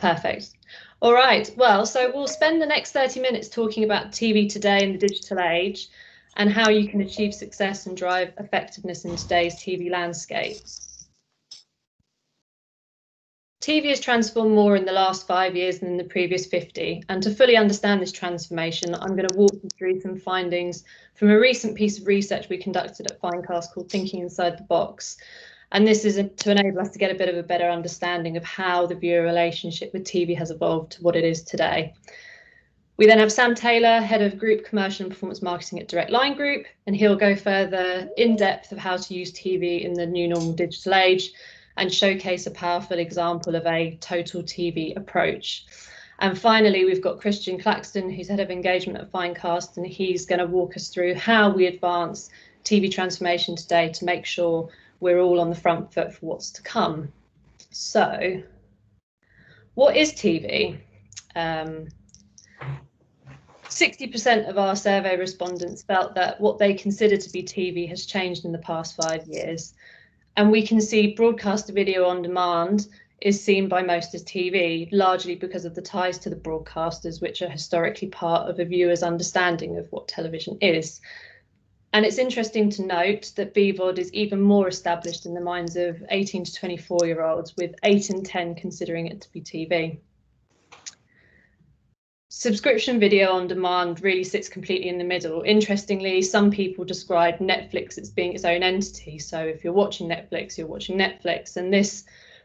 Perfect. All right. Well, so we'll spend the next 30 minutes talking about TV today in the digital age and how you can achieve success and drive effectiveness in today's TV landscape. TV has transformed more in the last 5 years than in the previous 50. And to fully understand this transformation, I'm going to walk you through some findings from a recent piece of research we conducted at Finecast called Thinking Inside the Box. And this is to enable us to get a bit of a better understanding of how the viewer relationship with TV has evolved to what it is today. We then have Sam Taylor, Head of Group Commercial and Performance Marketing at Direct Line Group, and he'll go further in depth of how to use TV in the new normal digital age and showcase a powerful example of a total TV approach. And finally, we've got Christian Claxton, who's Head of Engagement at Finecast, and he's going to walk us through how we advance TV transformation today to make sure we're all on the front foot for what's to come. So, what is TV? 60% of our survey respondents felt that what they consider to be TV has changed in the past 5 years. And we can see broadcast video on demand is seen by most as TV, largely because of the ties to the broadcasters, which are historically part of a viewer's understanding of what television is. And it's interesting to note that BVOD is even more established in the minds of 18 to 24-year-olds, with 8 in 10 considering it to be TV. Subscription video on demand really sits completely in the middle. Interestingly, some people describe Netflix as being its own entity. So if you're watching Netflix, you're watching Netflix. And this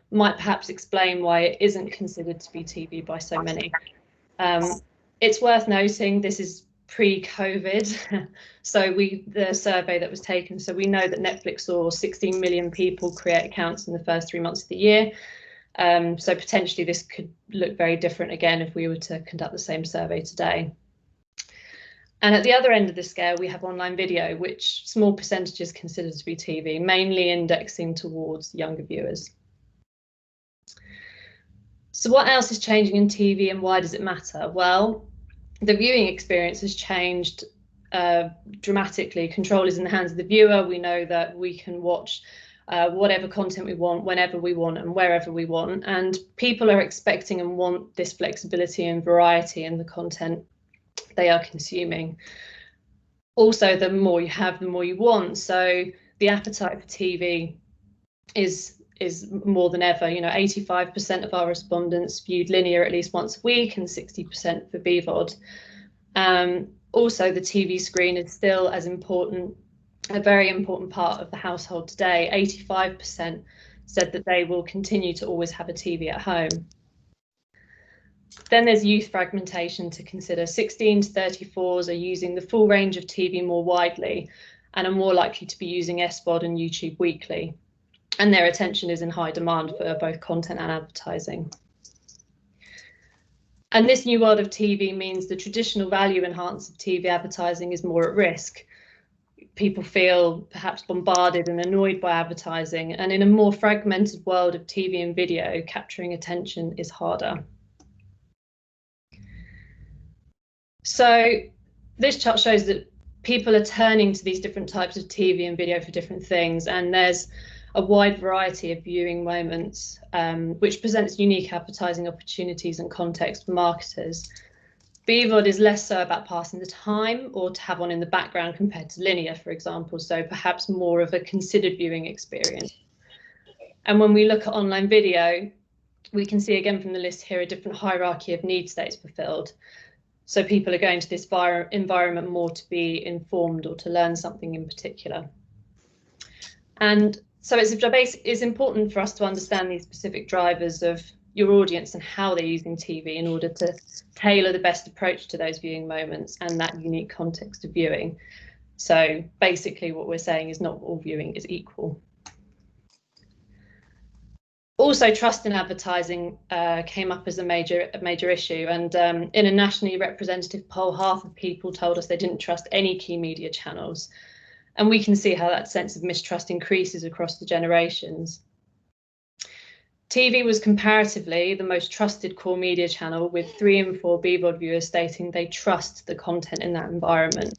might perhaps explain why it isn't considered to be TV by so many. It's worth noting this is pre-COVID. So the survey that was taken, so we know that Netflix saw 16 million people create accounts in the first 3 months of the year. So potentially this could look very different again if we were to conduct the same survey today. And at the other end of the scale, we have online video, which small percentages consider to be TV, mainly indexing towards younger viewers. So what else is changing in TV and why does it matter? Well, the viewing experience has changed dramatically. Control is in the hands of the viewer. We know that we can watch whatever content we want, whenever we want and wherever we want. And people are expecting and want this flexibility and variety in the content they are consuming. Also, the more you have, the more you want. So the appetite for TV is more than ever. 85% of our respondents viewed linear at least once a week and 60% for BVOD. Also, the TV screen is still a very important part of the household today. 85% said that they will continue to always have a TV at home. Then there's youth fragmentation to consider. 16 to 34s are using the full range of TV more widely and are more likely to be using SVOD and YouTube weekly. And their attention is in high demand for both content and advertising. And this new world of TV means the traditional value enhanced of TV advertising is more at risk. People feel perhaps bombarded and annoyed by advertising, and in a more fragmented world of TV and video, capturing attention is harder. So this chart shows that people are turning to these different types of TV and video for different things, and there's a wide variety of viewing moments, which presents unique advertising opportunities and context for marketers. BVOD is less so about passing the time or to have on in the background compared to linear, for example, so perhaps more of a considered viewing experience. And when we look at online video, we can see again from the list here a different hierarchy of need states fulfilled. So people are going to this environment more to be informed or to learn something in particular. And so it's important for us to understand these specific drivers of your audience and how they're using TV in order to tailor the best approach to those viewing moments and that unique context of viewing. So basically what we're saying is not all viewing is equal. Also, trust in advertising came up as a major issue, and in a nationally representative poll, half of people told us they didn't trust any key media channels. And we can see how that sense of mistrust increases across the generations. TV was comparatively the most trusted core media channel, with 3 in 4 BVOD viewers stating they trust the content in that environment.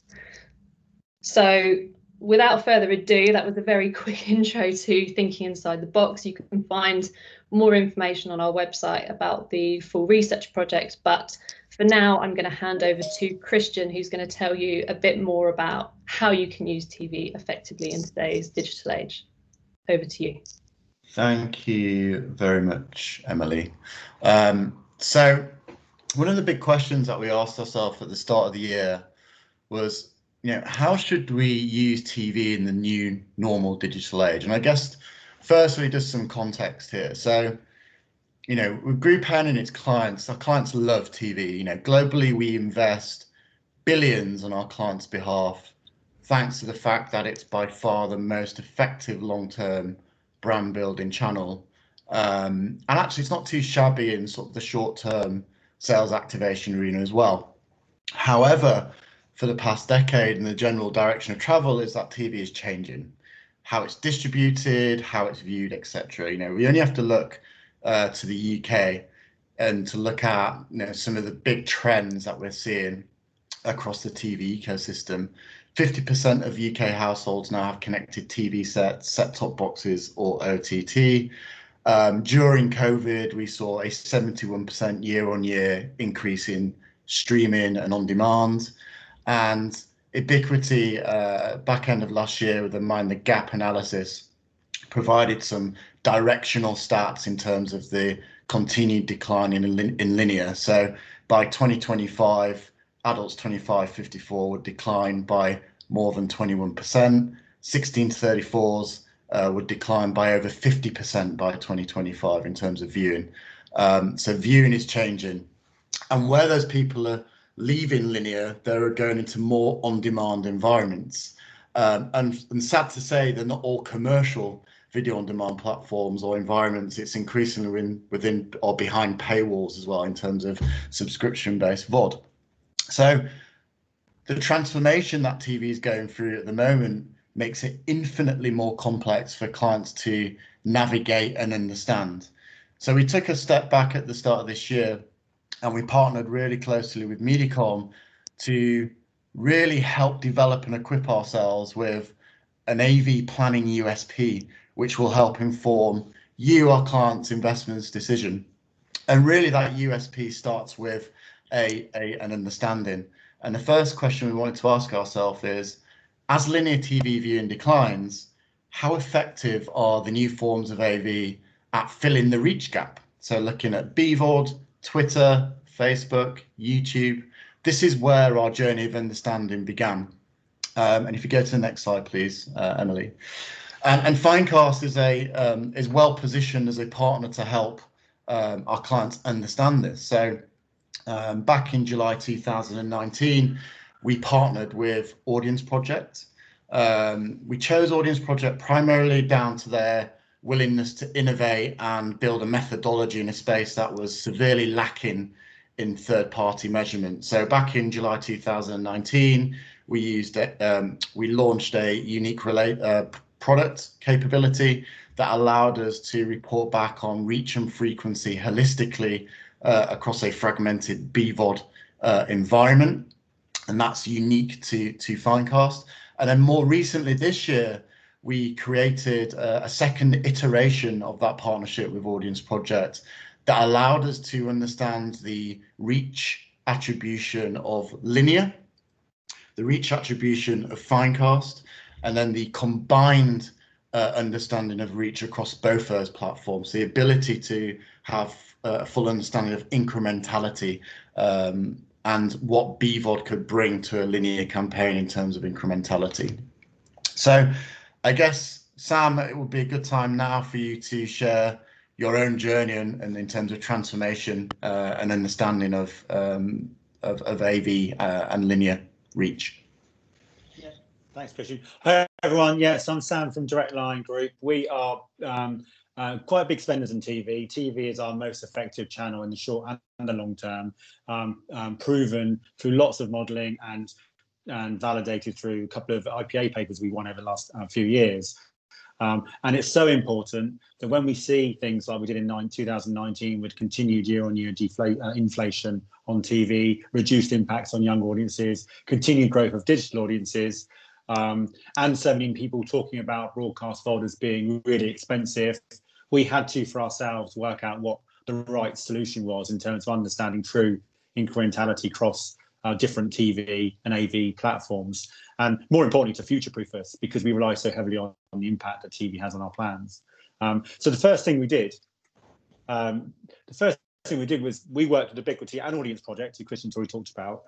So without further ado, that was a very quick intro to Thinking Inside the Box. You can find more information on our website about the full research project. But for now, I'm going to hand over to Christian, who's going to tell you a bit more about how you can use TV effectively in today's digital age. Over to you. Thank you very much, Emily. So one of the big questions that we asked ourselves at the start of the year was, how should we use TV in the new normal digital age? And I guess firstly, just some context here. So, with GroupN and its clients, our clients love TV. Globally, we invest billions on our clients' behalf, thanks to the fact that it's by far the most effective long-term brand building channel. And actually, it's not too shabby in sort of the short-term sales activation arena as well. However, for the past decade and the general direction of travel is that TV is changing, how it's distributed, how it's viewed, etc. We only have to look to the UK and to look at some of the big trends that we're seeing across the TV ecosystem. 50% of UK households now have connected TV sets, set-top boxes, or OTT. During COVID, we saw a 71% year-on-year increase in streaming and on-demand. And Ubiquity, back end of last year, with the Mind the Gap analysis, provided some directional stats in terms of the continued decline in linear. So by 2025, adults 25-54 would decline by more than 21%. 16 to 34s would decline by over 50% by 2025 in terms of viewing. So viewing is changing. And where those people are leaving linear, they're going into more on-demand environments. And sad to say, they're not all commercial video on demand platforms or environments. It's increasingly within or behind paywalls as well in terms of subscription-based VOD. So the transformation that TV is going through at the moment makes it infinitely more complex for clients to navigate and understand. So we took a step back at the start of this year and we partnered really closely with Mediacom to really help develop and equip ourselves with an AV planning USP, which will help inform you, our clients' investments decision. And really that USP starts with an understanding. And the first question we wanted to ask ourselves is, as linear TV viewing declines, how effective are the new forms of AV at filling the reach gap? So looking at BVOD, Twitter, Facebook, YouTube, this is where our journey of understanding began. And if you go to the next slide, please, Emily. And Finecast is well positioned as a partner to help our clients understand this. So back in July 2019, we partnered with Audience Project. We chose Audience Project primarily down to their willingness to innovate and build a methodology in a space that was severely lacking in third-party measurement. So back in July 2019, we launched a unique product capability that allowed us to report back on reach and frequency holistically across a fragmented BVOD environment, and that's unique to Finecast. And then more recently this year, we created a second iteration of that partnership with Audience Project that allowed us to understand the reach attribution of linear, the reach attribution of Finecast, and then the combined understanding of reach across both those platforms, the ability to have a full understanding of incrementality and what BVOD could bring to a linear campaign in terms of incrementality. So I guess, Sam, it would be a good time now for you to share your own journey and in terms of transformation and understanding of AV and linear reach. Yeah, thanks, Christian. Hi, everyone. Yes, I'm Sam from Direct Line Group. We are quite big spenders in TV. TV is our most effective channel in the short and the long term, proven through lots of modelling and validated through a couple of IPA papers we won over the last few years. And it's so important that when we see things like we did in 2019 with continued year-on-year inflation on TV, reduced impacts on young audiences, continued growth of digital audiences, and so many people talking about broadcast folders being really expensive, we had to, for ourselves, work out what the right solution was in terms of understanding true incrementality across different TV and AV platforms, and more importantly, to future-proof us, because we rely so heavily on the impact that TV has on our plans. So the first thing we did was we worked with Ubiquity and Audience Project, who Christian's already talked about,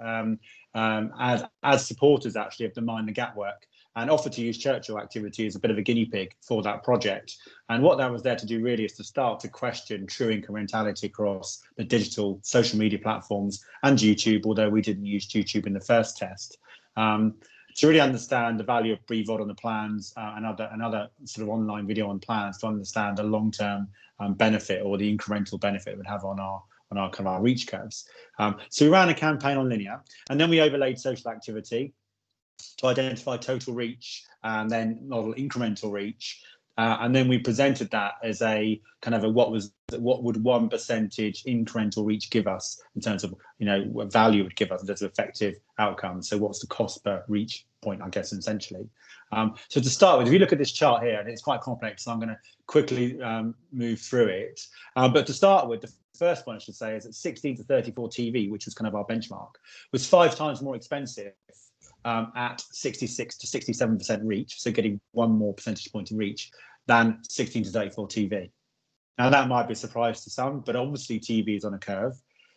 as supporters actually of the Mind the Gap work, and offered to use Churchill activity as a bit of a guinea pig for that project. And what that was there to do really is to start to question true incrementality across the digital social media platforms and YouTube, although we didn't use YouTube in the first test. To really understand the value of BreVOD on the plans and other sort of online video on plans, to understand the long-term benefit or the incremental benefit it would have on our kind of our reach curves. So we ran a campaign on linear, and then we overlaid social activity to identify total reach and then model incremental reach. And then we presented that as a kind of what would 1% incremental reach give us in terms of, what value it would give us in terms of effective outcomes. So what's the cost per reach point, I guess, essentially. So to start with, if you look at this chart here, and it's quite complex, so I'm going to quickly move through it. But to start with, the first one I should say is that 16 to 34 TV, which was kind of our benchmark, was 5 times more expensive at 66 to 67% reach, so getting 1 more percentage point in reach, than 16 to 34 TV. Now that might be a surprise to some, but obviously TV is on a curve.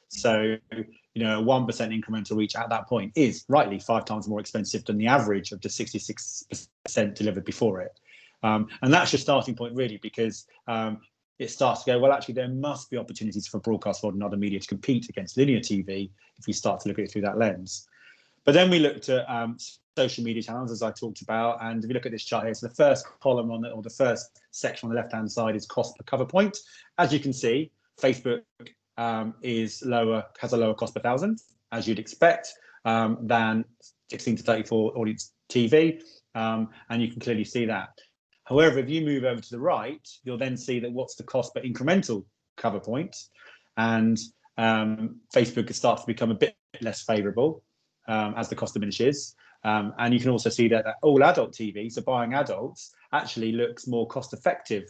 So, a 1% incremental reach at that point is rightly 5 times more expensive than the average of the 66% delivered before it. And that's your starting point really, because it starts to go, well, actually there must be opportunities for broadcast VOD and other media to compete against linear TV if we start to look at it through that lens. But then we looked at social media channels, as I talked about, and if you look at this chart here, so the first column or the first section on the left-hand side is cost per cover point. As you can see, Facebook has a lower cost per thousand, as you'd expect, than 16 to 34 audience TV, and you can clearly see that. However, if you move over to the right, you'll then see that what's the cost per incremental cover point, and Facebook starts to become a bit less favourable as the cost diminishes. And you can also see that all adult TV, so buying adults, actually looks more cost effective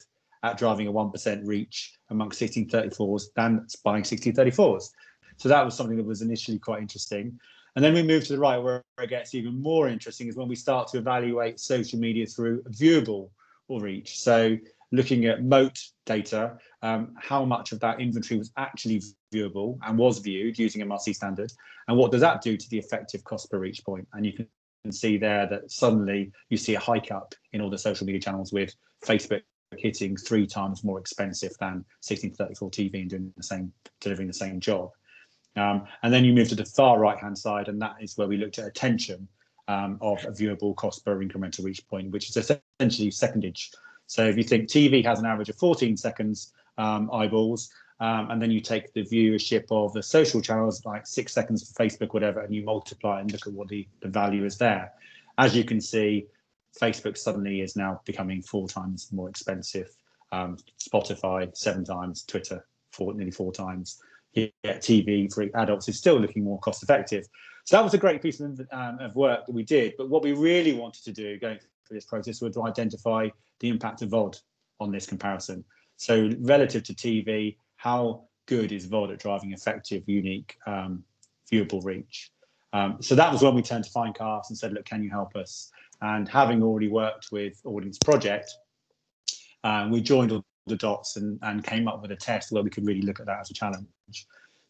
at driving a 1% reach amongst 1634s than buying 1634s. So that was something that was initially quite interesting. And then we move to the right, where it gets even more interesting is when we start to evaluate social media through viewable reach. So looking at moat data, how much of that inventory was actually viewable and was viewed using MRC standard, and what does that do to the effective cost per reach point? And you can see there that suddenly you see a hike up in all the social media channels, with Facebook hitting 3 times more expensive than 16 to 34 TV and delivering the same job. And then you move to the far right hand side, and that is where we looked at attention of a viewable cost per incremental reach point, which is essentially secondage. So if you think TV has an average of 14 seconds eyeballs, and then you take the viewership of the social channels, like 6 seconds for Facebook, whatever, and you multiply and look at what the value is there. As you can see, Facebook suddenly is now becoming 4 times more expensive. Spotify 7 times, Twitter nearly 4 times. Yet TV for adults is still looking more cost effective. So that was a great piece of work that we did. But what we really wanted to do going through this process was to identify the impact of VOD on this comparison. So relative to TV, how good is VOD at driving effective, unique, viewable reach? So that was when we turned to Finecast and said, look, can you help us? And having already worked with Audience Project, we joined all the dots and came up with a test where we could really look at that as a challenge.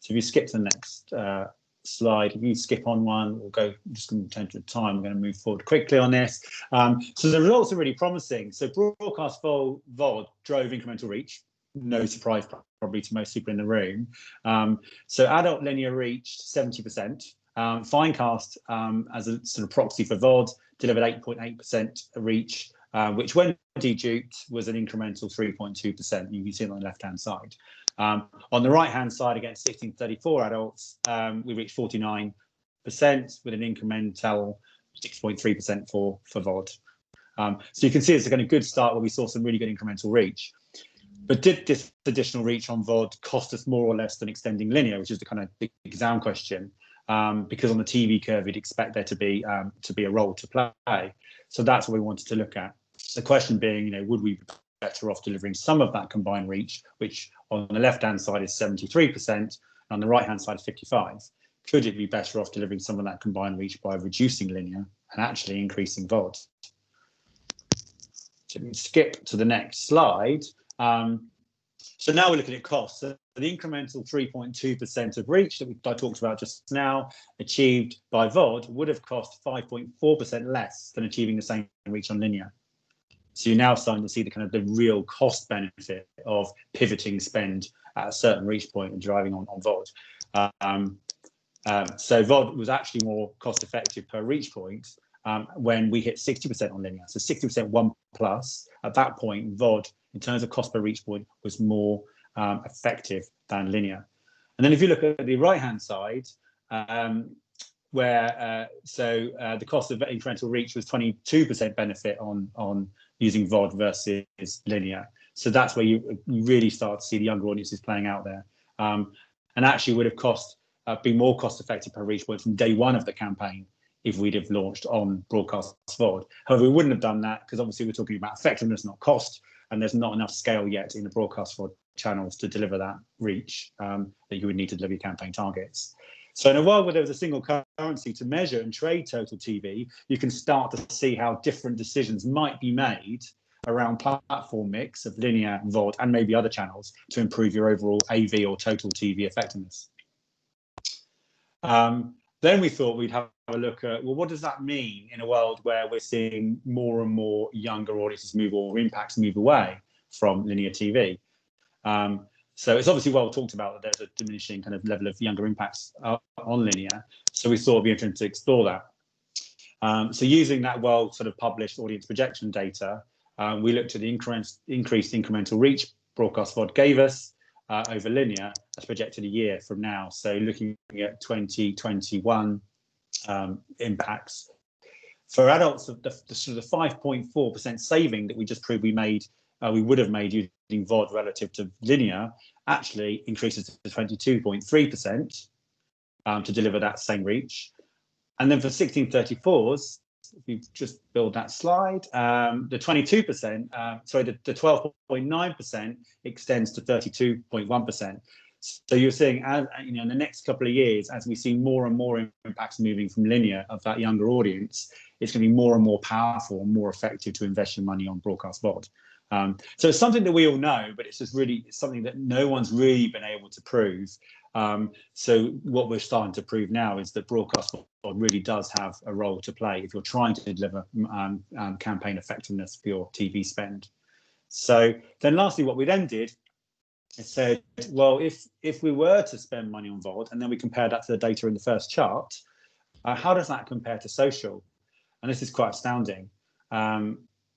So if you skip to the next slide, if you skip on one, we'll go, just going to turn to the time, we're going to move forward quickly on this. So the results are really promising. So broadcast VOD drove incremental reach. No surprise probably to most people in the room. So adult linear reached 70%. Finecast, as a sort of proxy for VOD, delivered 8.8% reach, which when deduped was an incremental 3.2%. You can see it on the left-hand side. On the right-hand side, against 16 to 34 adults, we reached 49% with an incremental 6.3% for VOD. So you can see it's a kind of good start where we saw some really good incremental reach. But did this additional reach on VOD cost us more or less than extending linear, which is the kind of big exam question? Because on the TV curve, you'd expect there to be a role to play. So that's what we wanted to look at. The question being, would we be better off delivering some of that combined reach, which on the left-hand side is 73%, and on the right-hand side is 55%. Could it be better off delivering some of that combined reach by reducing linear and actually increasing VOD? So we can skip to the next slide. So now we're looking at costs. So the incremental 3.2% of reach that I talked about just now, achieved by VOD, would have cost 5.4% less than achieving the same reach on linear. So you're now starting to see the real cost benefit of pivoting spend at a certain reach point and driving on VOD. So VOD was actually more cost effective per reach point when we hit 60% on linear. So 60% 1+. At that point, VOD, in terms of cost per reach point, was more effective than linear. And then if you look at the right-hand side, where the cost of incremental reach was 22% benefit on using VOD versus linear. So that's where you really start to see the younger audiences playing out there. And actually would have been more cost effective per reach point from day one of the campaign if we'd have launched on broadcast VOD. However, we wouldn't have done that because obviously we're talking about effectiveness, not cost, and there's not enough scale yet in the broadcast VOD channels to deliver that reach that you would need to deliver your campaign targets. So in a world where there was a single currency to measure and trade total TV, you can start to see how different decisions might be made around platform mix of linear, VOD, and maybe other channels to improve your overall AV or total TV effectiveness. Then we thought we'd have a look at, well, what does that mean in a world where we're seeing more and more younger audiences move or impacts move away from linear TV? So it's obviously well talked about that there's a diminishing kind of level of younger impacts on linear. So we thought it'd be interesting to explore that. So using that well sort of published audience projection data, we looked at the increased incremental reach broadcast VOD gave us over linear as projected a year from now. So looking at 2021 impacts. For adults, the sort of 5.4% saving that we just proved we would have made using VOD relative to linear actually increases to 22.3% to deliver that same reach. And then for 1634s, if you just build that slide, the 22%, the 12.9% extends to 32.1%. So you're seeing, as you know, in the next couple of years, as we see more and more impacts moving from linear of that younger audience, it's going to be more and more powerful and more effective to invest your money on broadcast VOD. So it's something that we all know, but it's just really something that no one's really been able to prove. So what we're starting to prove now is that broadcast VOD really does have a role to play if you're trying to deliver campaign effectiveness for your TV spend. So then lastly, what we then did is said, well, if we were to spend money on VOD and then we compare that to the data in the first chart, how does that compare to social? And this is quite astounding.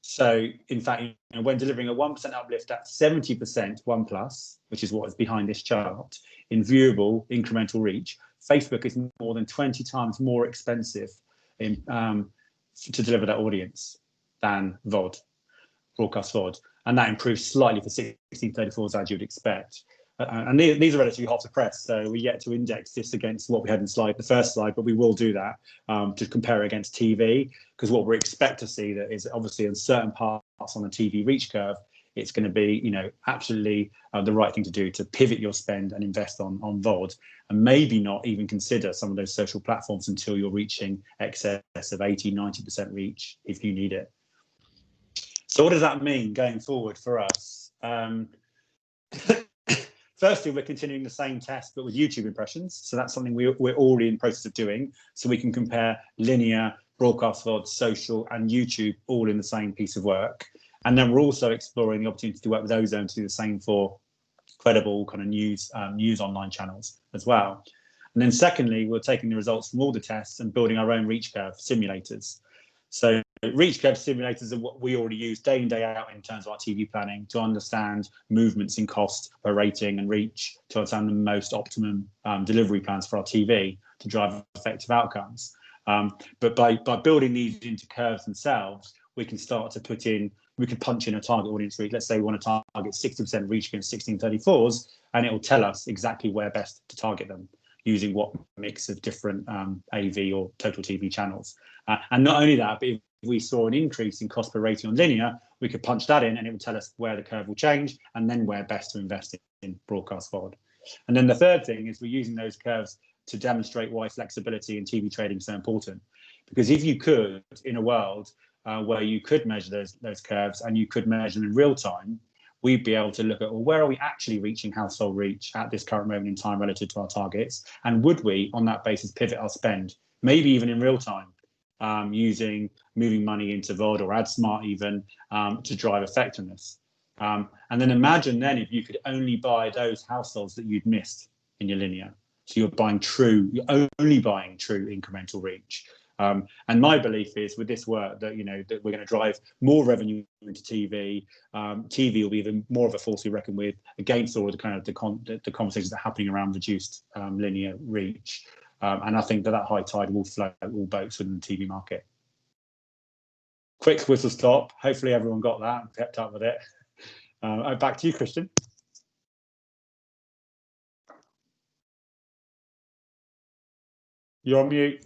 So in fact, when delivering a 1% uplift at 70% 1+, which is what is behind this chart, in viewable incremental reach, Facebook is more than 20 times more expensive to deliver that audience than VOD, broadcast VOD. And that improves slightly for 1634s, as you'd expect. And these are relatively hot to press, so we yet to index this against what we had in the first slide, but we will do that to compare against TV, because what we expect to see that is obviously in certain parts on the TV reach curve, it's going to be, absolutely the right thing to do to pivot your spend and invest on VOD, and maybe not even consider some of those social platforms until you're reaching excess of 80-90% reach if you need it. So what does that mean going forward for us? Firstly, we're continuing the same test, but with YouTube impressions. So that's something we're already in the process of doing. So we can compare linear, broadcast VOD, social, and YouTube all in the same piece of work. And then we're also exploring the opportunity to work with Ozone to do the same for credible kind of news online channels as well. And then secondly, we're taking the results from all the tests and building our own reach curve simulators. So reach curve simulators are what we already use day in, day out in terms of our TV planning to understand movements in cost per rating and reach, to understand the most optimum delivery plans for our TV to drive effective outcomes. But by building these into curves themselves, we can start to punch in a target audience reach. Let's say we want to target 60% reach against 1634s, and it will tell us exactly where best to target them, using what mix of different AV or total TV channels. And not only that, but if we saw an increase in cost per rating on linear, we could punch that in and it would tell us where the curve will change and then where best to invest in broadcast VOD. And then the third thing is we're using those curves to demonstrate why flexibility in TV trading is so important. Because if you could, in a world where you could measure those curves and you could measure them in real time, we'd be able to look at, well, where are we actually reaching household reach at this current moment in time relative to our targets? And would we, on that basis, pivot our spend, maybe even in real time, using moving money into VOD or AdSmart even to drive effectiveness? And then imagine then if you could only buy those households that you'd missed in your linear. So you're only buying true incremental reach. And my belief is with this work that, that we're going to drive more revenue into TV. TV will be even more of a force to be reckoned with against all of the kind of the conversations that are happening around reduced linear reach. And I think that high tide will float all boats within the TV market. Quick whistle stop. Hopefully everyone got that and kept up with it. Back to you, Christian. You're on mute.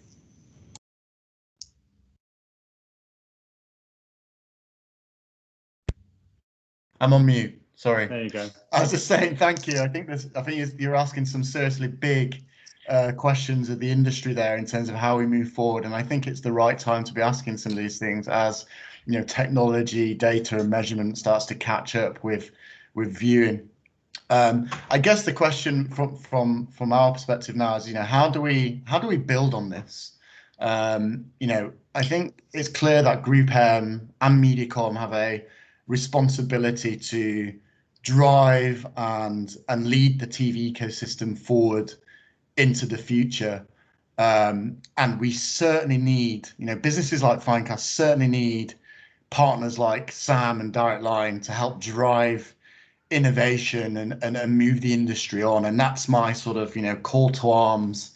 I'm on mute. Sorry. There you go. I was just saying thank you. I think you're asking some seriously big questions of the industry there in terms of how we move forward, and I think it's the right time to be asking some of these things as technology, data, and measurement starts to catch up with viewing. I guess the question from our perspective now is, how do we build on this? I think it's clear that Group M and Mediacom have a responsibility to drive and lead the TV ecosystem forward into the future. And we certainly need, businesses like Finecast certainly need partners like Sam and Direct Line to help drive innovation and move the industry on. And that's my sort of, call to arms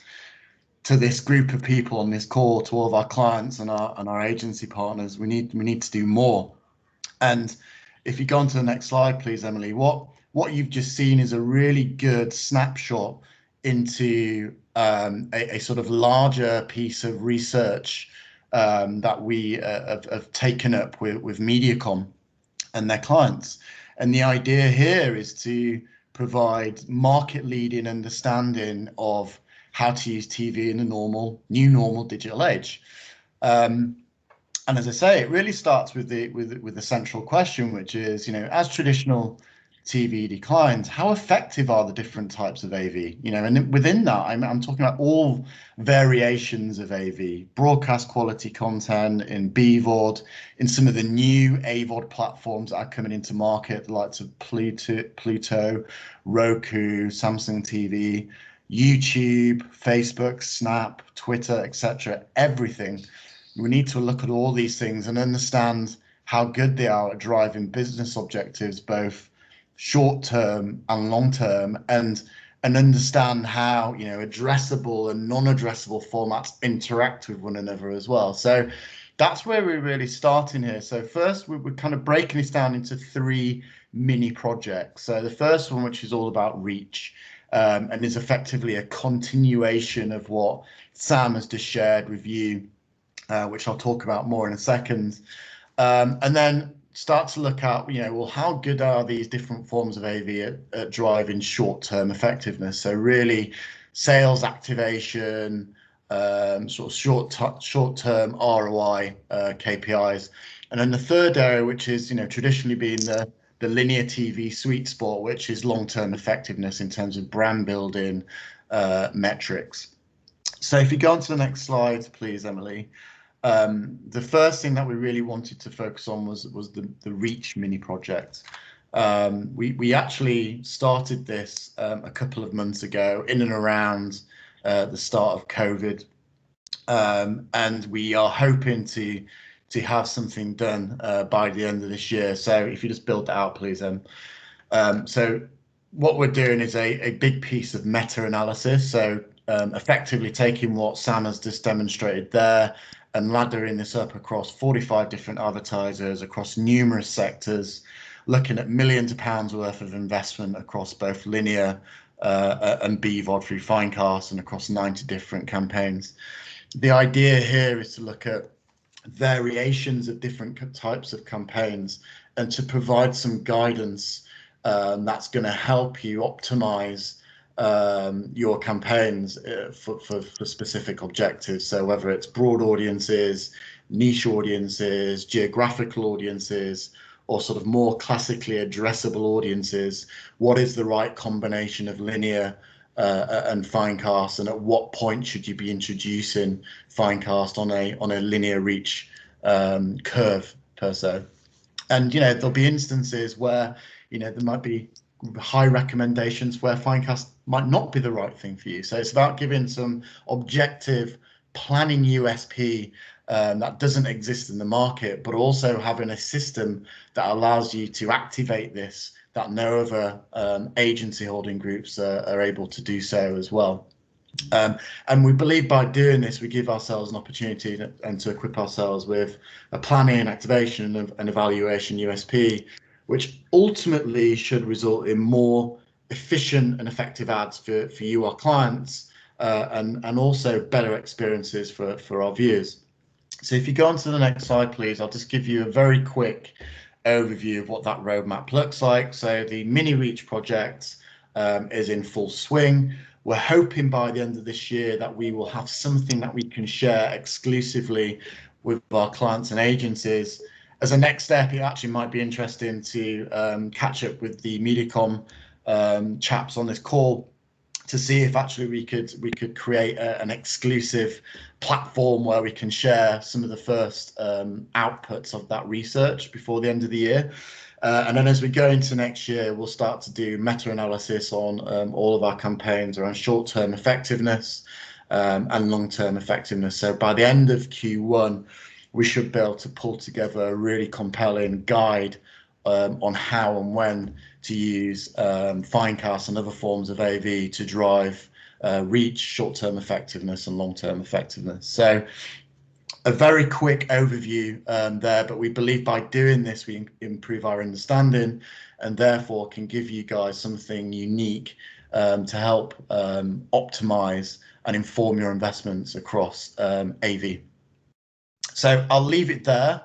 to this group of people on this call, to all of our clients and our agency partners. We need to do more. And if you go on to the next slide, please, Emily, what you've just seen is a really good snapshot into a sort of larger piece of research that we have taken up with Mediacom and their clients. And the idea here is to provide market-leading understanding of how to use TV in a new normal digital age. And as I say, it really starts with the central question, which is, as traditional TV declines, how effective are the different types of AV? And within that, I'm talking about all variations of AV, broadcast quality content in BVOD, in some of the new AVOD platforms that are coming into market, the likes of Pluto, Roku, Samsung TV, YouTube, Facebook, Snap, Twitter, etc. Everything. We need to look at all these things and understand how good they are at driving business objectives, both short-term and long-term, and understand how addressable and non-addressable formats interact with one another as well. So that's where we're really starting here. So first, we're kind of breaking this down into 3 mini projects. So the first one, which is all about reach, and is effectively a continuation of what Sam has just shared with you, which I'll talk about more in a second, and then start to look at, well, how good are these different forms of AV at driving short-term effectiveness? So really, sales activation, sort of short-term ROI KPIs, and then the third area, which is traditionally being the linear TV sweet spot, which is long-term effectiveness in terms of brand building metrics. So if you go on to the next slide, please, Emily. The first thing that we really wanted to focus on was the Reach mini project. We actually started this a couple of months ago, in and around the start of COVID, and we are hoping to have something done by the end of this year. So if you just build that out, please. So what we're doing is a big piece of meta-analysis. So effectively taking what Sam has just demonstrated there and laddering this up across 45 different advertisers across numerous sectors, looking at millions of pounds worth of investment across both linear and BVOD through Finecast and across 90 different campaigns. The idea here is to look at variations of different types of campaigns, and to provide some guidance that's going to help you optimize your campaigns for specific objectives. So whether it's broad audiences, niche audiences, geographical audiences, or sort of more classically addressable audiences, what is the right combination of linear and Finecast, and at what point should you be introducing Finecast on a linear reach curve per se? And there'll be instances where there might be high recommendations where Finecast might not be the right thing for you. So it's about giving some objective planning USP that doesn't exist in the market, but also having a system that allows you to activate this, that no other agency holding groups are able to do so as well. And we believe by doing this, we give ourselves an opportunity and to equip ourselves with a planning, activation, and evaluation USP, which ultimately should result in more efficient and effective ads for you, our clients, and also better experiences for our viewers. So if you go on to the next slide, please, I'll just give you a very quick overview of what that roadmap looks like. So the mini reach project is in full swing. We're hoping by the end of this year that we will have something that we can share exclusively with our clients and agencies. As a next step, it actually might be interesting to catch up with the Mediacom chaps on this call to see if actually we could create an exclusive platform where we can share some of the first outputs of that research before the end of the year. And then as we go into next year, we'll start to do meta-analysis on all of our campaigns around short-term effectiveness and long-term effectiveness. So by the end of Q1, we should be able to pull together a really compelling guide on how and when to use Finecast and other forms of AV to drive reach, short-term effectiveness and long-term effectiveness. So a very quick overview there, but we believe by doing this, we improve our understanding and therefore can give you guys something unique to help optimize and inform your investments across AV. So I'll leave it there.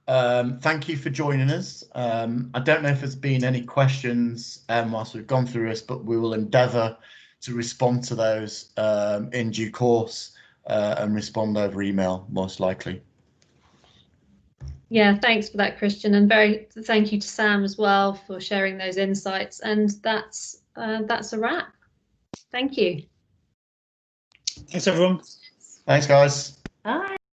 Thank you for joining us. I don't know if there's been any questions whilst we've gone through this, but we will endeavour to respond to those in due course and respond over email, most likely. Yeah, thanks for that, Christian, and thank you to Sam as well for sharing those insights. And that's a wrap. Thank you. Thanks, everyone. Thanks, guys. Bye.